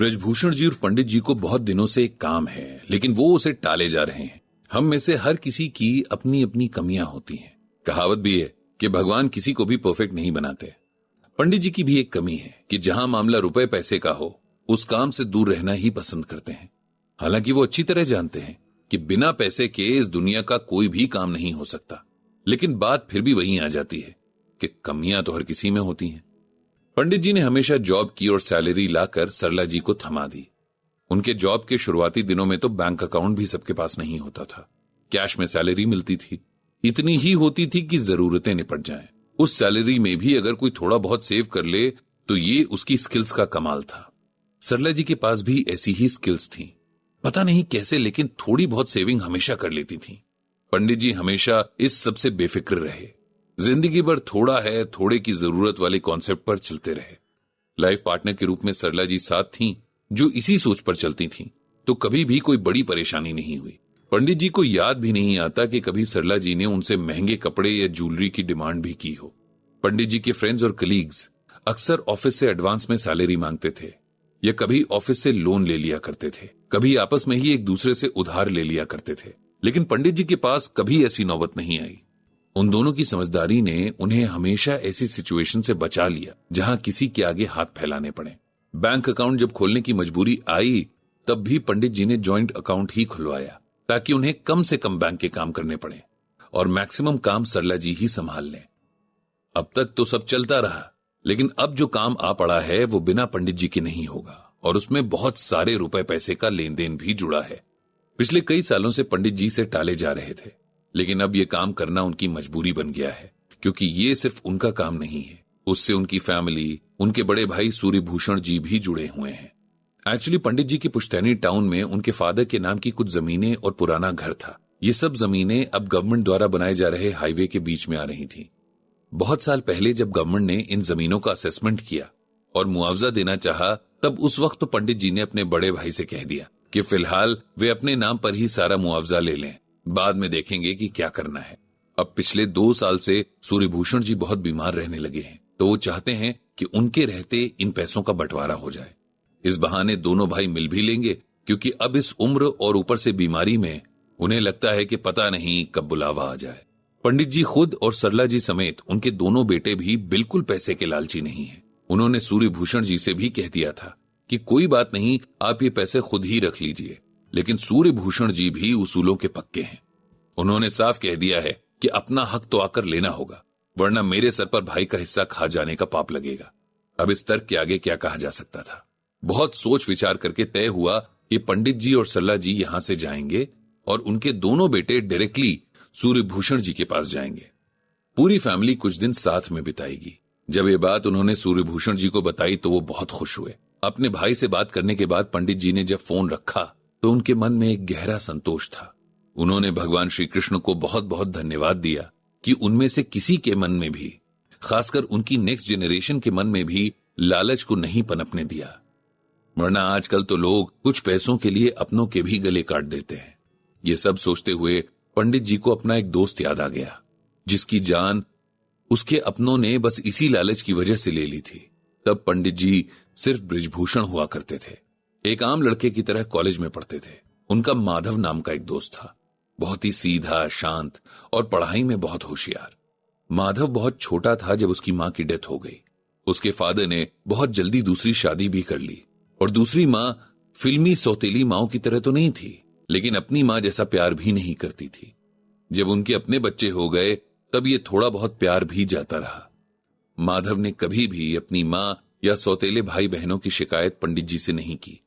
ब्रजभूषण जी और पंडित जी को बहुत दिनों से एक काम है, लेकिन वो उसे टाले जा रहे हैं। हम में से हर किसी की अपनी अपनी कमियां होती हैं। कहावत भी है कि भगवान किसी को भी परफेक्ट नहीं बनाते। पंडित जी की भी एक कमी है कि जहां मामला रुपए पैसे का हो, उस काम से दूर रहना ही पसंद करते हैं। हालांकि वो अच्छी तरह जानते हैं कि बिना पैसे के इस दुनिया का कोई भी काम नहीं हो सकता, लेकिन बात फिर भी वहीं आ जाती है कि कमियां तो हर किसी में होती हैं। पंडित जी ने हमेशा जॉब की और सैलरी लाकर सरला जी को थमा दी। उनके जॉब के शुरुआती दिनों में तो बैंक अकाउंट भी सबके पास नहीं होता था। कैश में सैलरी मिलती थी, इतनी ही होती थी कि जरूरतें निपट जाएं। उस सैलरी में भी अगर कोई थोड़ा बहुत सेव कर ले तो ये उसकी स्किल्स का कमाल था। सरला जी के पास भी ऐसी ही स्किल्स थीं। पता नहीं कैसे, लेकिन थोड़ी बहुत सेविंग हमेशा कर लेती थीं। पंडित जी हमेशा इस सबसे बेफिक्र रहे। जिंदगी भर थोड़ा है थोड़े की जरूरत वाले कॉन्सेप्ट पर चलते रहे। लाइफ पार्टनर के रूप में सरला जी साथ थीं, जो इसी सोच पर चलती थीं, तो कभी भी कोई बड़ी परेशानी नहीं हुई। पंडित जी को याद भी नहीं आता कि कभी सरला जी ने उनसे महंगे कपड़े या ज्वेलरी की डिमांड भी की हो। पंडित जी के फ्रेंड्स और कलीग्स अक्सर ऑफिस से एडवांस में सैलरी मांगते थे या कभी ऑफिस से लोन ले लिया करते थे, कभी आपस में ही एक दूसरे से उधार ले लिया करते थे। लेकिन पंडित जी के पास कभी ऐसी नौबत नहीं आई। उन दोनों की समझदारी ने उन्हें हमेशा ऐसी सिचुएशन से बचा लिया जहां किसी के आगे हाथ फैलाने पड़े। बैंक अकाउंट जब खोलने की मजबूरी आई, तब भी पंडित जी ने जॉइंट अकाउंट ही खुलवाया ताकि उन्हें कम से कम बैंक के काम करने पड़े और मैक्सिमम काम सरला जी ही संभाल लें। अब तक तो सब चलता रहा, लेकिन अब जो काम आ पड़ा है वो बिना पंडित जी के नहीं होगा और उसमें बहुत सारे रुपए पैसे का लेन देन भी जुड़ा है। पिछले कई सालों से पंडित जी से टाले जा रहे थे, लेकिन अब ये काम करना उनकी मजबूरी बन गया है, क्योंकि ये सिर्फ उनका काम नहीं है, उससे उनकी फैमिली, उनके बड़े भाई सूर्यभूषण जी भी जुड़े हुए हैं। एक्चुअली पंडित जी की पुश्तैनी टाउन में उनके फादर के नाम की कुछ जमीनें और पुराना घर था। ये सब जमीनें अब गवर्नमेंट द्वारा बनाए जा रहे हाईवे के बीच में आ रही थी। बहुत साल पहले जब गवर्नमेंट ने इन जमीनों का असेसमेंट किया और मुआवजा देना चाहा, तब उस वक्त तो पंडित जी ने अपने बड़े भाई से कह दिया कि फिलहाल वे अपने नाम पर ही सारा मुआवजा ले लें, बाद में देखेंगे कि क्या करना है। अब पिछले 2 साल से सूर्यभूषण जी बहुत बीमार रहने लगे हैं, तो वो चाहते हैं कि उनके रहते इन पैसों का बंटवारा हो जाए। इस बहाने दोनों भाई मिल भी लेंगे, क्योंकि अब इस उम्र और ऊपर से बीमारी में उन्हें लगता है कि पता नहीं कब बुलावा आ जाए। पंडित जी खुद और सरला जी समेत उनके दोनों बेटे भी बिल्कुल पैसे के लालची नहीं हैं। उन्होंने सूर्यभूषण जी से भी कह दिया था कि कोई बात नहीं, आप ये पैसे खुद ही रख लीजिए, लेकिन सूर्यभूषण जी भी उसूलों के पक्के हैं। उन्होंने साफ कह दिया है कि अपना हक तो आकर लेना होगा, वरना मेरे सर पर भाई का हिस्सा खा जाने का पाप लगेगा। अब इस तर्क के आगे क्या कहा जा सकता था। बहुत सोच विचार करके तय हुआ कि पंडित जी और सरला जी यहां से जाएंगे और उनके दोनों बेटे डायरेक्टली सूर्यभूषण जी के पास जाएंगे। पूरी फैमिली कुछ दिन साथ में बिताएगी। जब ये बात उन्होंने सूर्यभूषण जी को बताई तो वो बहुत खुश हुए। अपने भाई से बात करने के बाद पंडित जी ने जब फोन रखा तो उनके मन में एक गहरा संतोष था। उन्होंने भगवान श्री कृष्ण को बहुत बहुत धन्यवाद दिया कि उनमें से किसी के मन में भी, खासकर उनकी नेक्स्ट जनरेशन के मन में भी लालच को नहीं पनपने दिया, वरना आजकल तो लोग कुछ पैसों के लिए अपनों के भी गले काट देते हैं। ये सब सोचते हुए पंडित जी को अपना एक दोस्त याद आ गया, जिसकी जान उसके अपनों ने बस इसी लालच की वजह से ले ली थी। तब पंडित जी सिर्फ ब्रजभूषण हुआ करते थे, एक आम लड़के की तरह कॉलेज में पढ़ते थे। उनका माधव नाम का एक दोस्त था, बहुत ही सीधा, शांत और पढ़ाई में बहुत होशियार। माधव बहुत छोटा था जब उसकी मां की डेथ हो गई। उसके फादर ने बहुत जल्दी दूसरी शादी भी कर ली और दूसरी मां फिल्मी सौतेली माओं की तरह तो नहीं थी, लेकिन अपनी मां जैसा प्यार भी नहीं करती थी। जब उनके अपने बच्चे हो गए तब ये थोड़ा बहुत प्यार भी जाता रहा। माधव ने कभी भी अपनी मां या सौतेले भाई बहनों की शिकायत पंडित जी से नहीं की,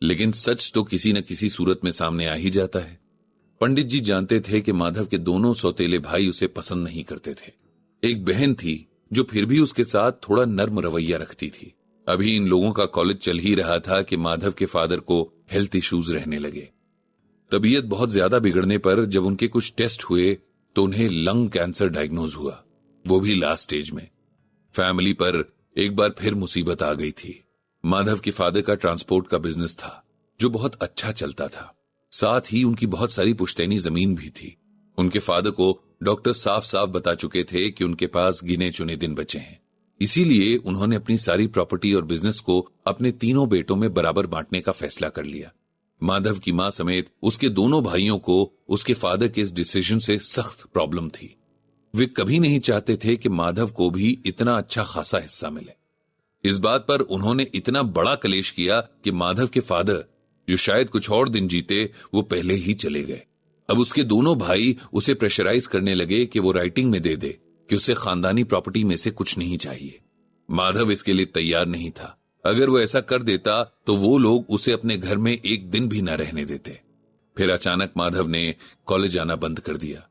लेकिन सच तो किसी न किसी सूरत में सामने आ ही जाता है। पंडित जी जानते थे कि माधव के दोनों सौतेले भाई उसे पसंद नहीं करते थे। एक बहन थी जो फिर भी उसके साथ थोड़ा नर्म रवैया रखती थी। अभी इन लोगों का कॉलेज चल ही रहा था कि माधव के फादर को हेल्थ इश्यूज रहने लगे। तबीयत बहुत ज्यादा बिगड़ने पर जब उनके कुछ टेस्ट हुए तो उन्हें लंग कैंसर डायग्नोज हुआ, वो भी लास्ट स्टेज में। फैमिली पर एक बार फिर मुसीबत आ गई थी। माधव के फादर का ट्रांसपोर्ट का बिजनेस था जो बहुत अच्छा चलता था, साथ ही उनकी बहुत सारी पुश्तैनी जमीन भी थी। उनके फादर को डॉक्टर साफ साफ बता चुके थे कि उनके पास गिने चुने दिन बचे हैं। इसीलिए उन्होंने अपनी सारी प्रॉपर्टी और बिजनेस को अपने तीनों बेटों में बराबर बांटने का फैसला कर लिया। माधव की मां समेत उसके दोनों भाइयों को उसके फादर के इस डिसीजन से सख्त प्रॉब्लम थी। वे कभी नहीं चाहते थे कि माधव को भी इतना अच्छा खासा हिस्सा मिले। इस बात पर उन्होंने इतना बड़ा कलेश किया कि माधव के फादर, जो शायद कुछ और दिन जीते, वो पहले ही चले गए। अब उसके दोनों भाई उसे प्रेशराइज करने लगे कि वो राइटिंग में दे दे कि उसे खानदानी प्रॉपर्टी में से कुछ नहीं चाहिए। माधव इसके लिए तैयार नहीं था। अगर वो ऐसा कर देता तो वो लोग उसे अपने घर में एक दिन भी न रहने देते। फिर अचानक माधव ने कॉलेज आना बंद कर दिया।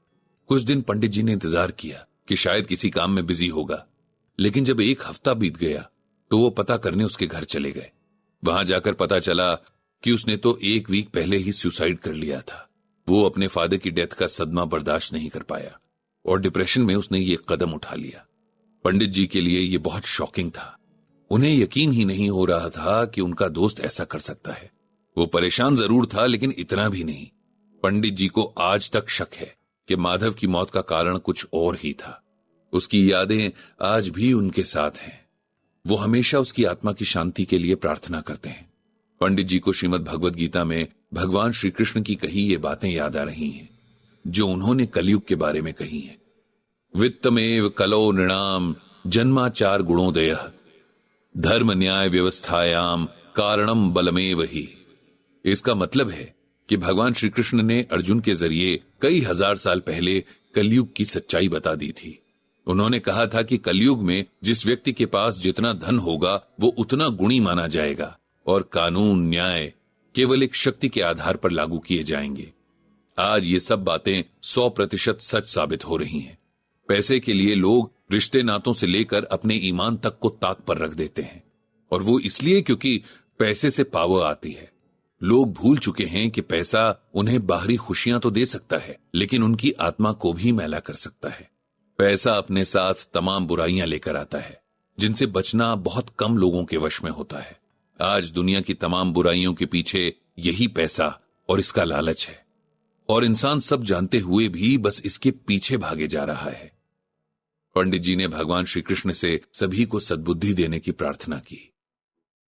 कुछ दिन पंडित जी ने इंतजार किया कि शायद किसी काम में बिजी होगा, लेकिन जब एक हफ्ता बीत गया तो वो पता करने उसके घर चले गए। वहां जाकर पता चला कि उसने तो एक वीक पहले ही सुसाइड कर लिया था। वो अपने फादर की डेथ का सदमा बर्दाश्त नहीं कर पाया और डिप्रेशन में उसने ये कदम उठा लिया। पंडित जी के लिए ये बहुत शॉकिंग था। उन्हें यकीन ही नहीं हो रहा था कि उनका दोस्त ऐसा कर सकता है। वो परेशान जरूर था, लेकिन इतना भी नहीं। पंडित जी को आज तक शक है कि माधव की मौत का कारण कुछ और ही था। उसकी यादें आज भी उनके साथ हैं। वो हमेशा उसकी आत्मा की शांति के लिए प्रार्थना करते हैं। पंडित जी को श्रीमद् भगवद गीता में भगवान श्री कृष्ण की कही ये बातें याद आ रही हैं, जो उन्होंने कलयुग के बारे में कही हैं। वित्तमेव कलो नृणाम जन्माचार गुणोदयः धर्म न्याय व्यवस्थायाम कारणम बलमेव ही। इसका मतलब है कि भगवान श्री कृष्ण ने अर्जुन के जरिए कई हजार साल पहले कलयुग की सच्चाई बता दी थी। उन्होंने कहा था कि कलयुग में जिस व्यक्ति के पास जितना धन होगा वो उतना गुणी माना जाएगा और कानून न्याय केवल एक शक्ति के आधार पर लागू किए जाएंगे। आज ये सब बातें 100% सच साबित हो रही हैं। पैसे के लिए लोग रिश्ते नातों से लेकर अपने ईमान तक को ताक पर रख देते हैं, और वो इसलिए क्योंकि पैसे से पावर आती है। लोग भूल चुके हैं कि पैसा उन्हें बाहरी खुशियां तो दे सकता है, लेकिन उनकी आत्मा को भी मैला कर सकता है। पैसा अपने साथ तमाम बुराइयां लेकर आता है, जिनसे बचना बहुत कम लोगों के वश में होता है। आज दुनिया की तमाम बुराइयों के पीछे यही पैसा और इसका लालच है, और इंसान सब जानते हुए भी बस इसके पीछे भागे जा रहा है। पंडित जी ने भगवान श्री कृष्ण से सभी को सद्बुद्धि देने की प्रार्थना की।